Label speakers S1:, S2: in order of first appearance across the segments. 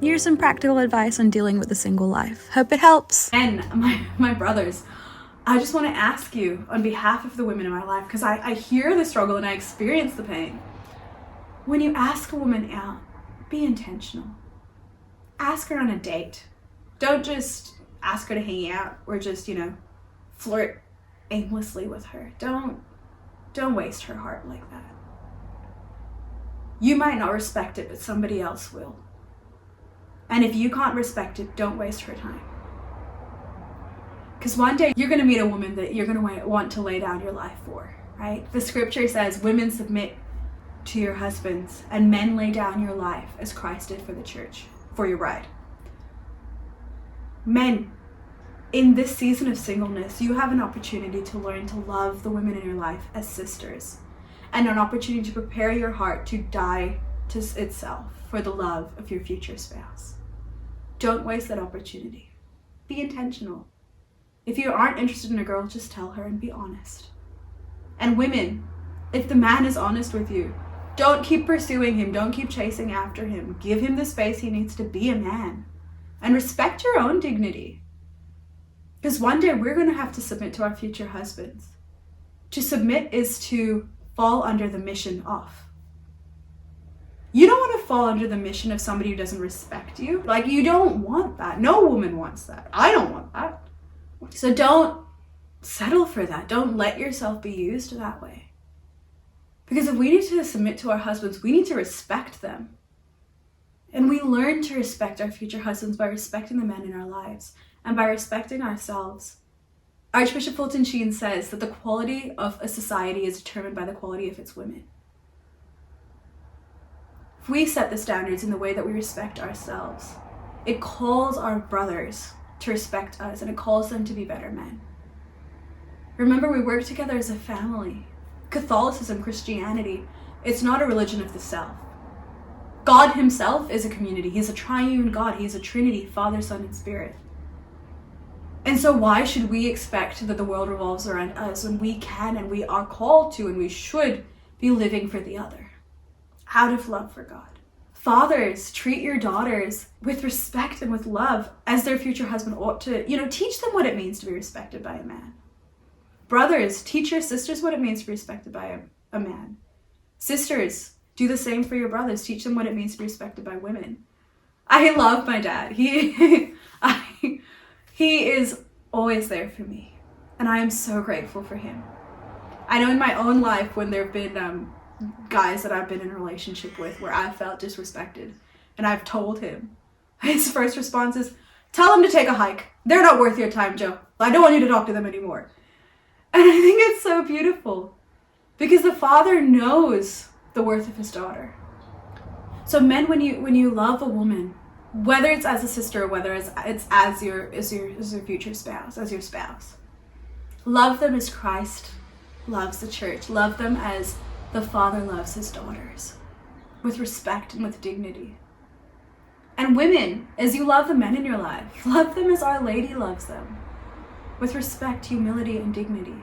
S1: Here's some practical advice on dealing with a single life. Hope it helps.
S2: And my brothers, I just want to ask you on behalf of the women in my life, because I hear the struggle and I experience the pain. When you ask a woman out, be intentional. Ask her on a date. Don't just ask her to hang out or just, flirt aimlessly with her. Don't waste her heart like that. You might not respect it, but somebody else will. And if you can't respect it, don't waste her time. Because one day you're going to meet a woman that you're going to want to lay down your life for, right? The scripture says, women submit to your husbands and men lay down your life as Christ did for the church, for your bride. Men, in this season of singleness, you have an opportunity to learn to love the women in your life as sisters, and an opportunity to prepare your heart to die to itself for the love of your future spouse. Don't waste that opportunity. Be intentional. If you aren't interested in a girl, just tell her and be honest. And women, if the man is honest with you, don't keep pursuing him. Don't keep chasing after him. Give him the space he needs to be a man. And respect your own dignity. Because one day we're going to have to submit to our future husbands. To submit is to fall under the mission of. You don't want to fall under the mission of somebody who doesn't respect you. Like, you don't want that. No woman wants that. I don't want that. So don't settle for that. Don't let yourself be used that way. Because if we need to submit to our husbands, we need to respect them. And we learn to respect our future husbands by respecting the men in our lives and by respecting ourselves. Archbishop Fulton Sheen says that the quality of a society is determined by the quality of its women. If we set the standards in the way that we respect ourselves, it calls our brothers to respect us and it calls them to be better men. Remember, we work together as a family. Catholicism, Christianity, it's not a religion of the self. God himself is a community. He's a triune God. He's a Trinity, Father, Son, and Spirit. And so why should we expect that the world revolves around us when we can and we are called to and we should be living for the other out of love for God? Fathers, treat your daughters with respect and with love as their future husband ought to. Teach them what it means to be respected by a man. Brothers, teach your sisters what it means to be respected by a man. Sisters, do the same for your brothers. Teach them what it means to be respected by women. I love my dad. He is always there for me. And I am so grateful for him. I know in my own life when there have been guys that I've been in a relationship with where I felt disrespected. And I've told him. His first response is, tell them to take a hike. They're not worth your time, Joe. I don't want you to talk to them anymore. And I think it's so beautiful. Because the father knows the worth of his daughter. So men, when you love a woman, whether it's as a sister or whether it's as your future spouse, as your spouse, love them as Christ loves the church. Love them as the father loves his daughters, with respect and with dignity. And women, as you love the men in your life, love them as Our Lady loves them, with respect, humility, and dignity.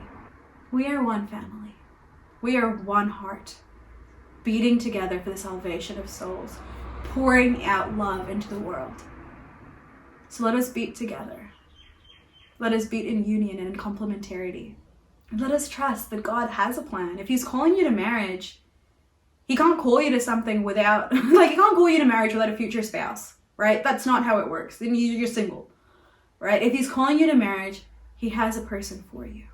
S2: We are one family. We are one heart, beating together for the salvation of souls, pouring out love into the world. So let us beat together. Let us beat in union and in complementarity. And let us trust that God has a plan. If he's calling you to marriage, he can't call you to something without, he can't call you to marriage without a future spouse, right? That's not how it works. Then you're single, right? If he's calling you to marriage, he has a person for you.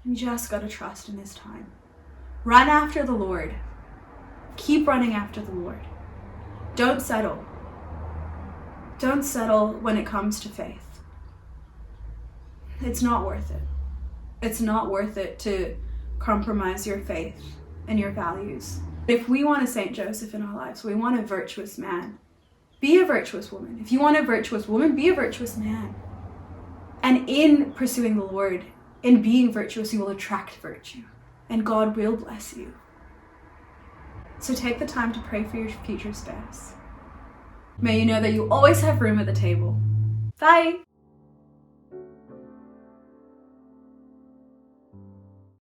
S2: You just gotta trust in this time. Run after the Lord. Keep running after the Lord. Don't settle. Don't settle when it comes to faith. It's not worth it. It's not worth it to compromise your faith and your values. If we want a Saint Joseph in our lives, we want a virtuous man, be a virtuous woman. If you want a virtuous woman, be a virtuous man. And in pursuing the Lord, in being virtuous, you will attract virtue. And God will bless you. So take the time to pray for your future spouse. May you know that you always have room at the table. Bye!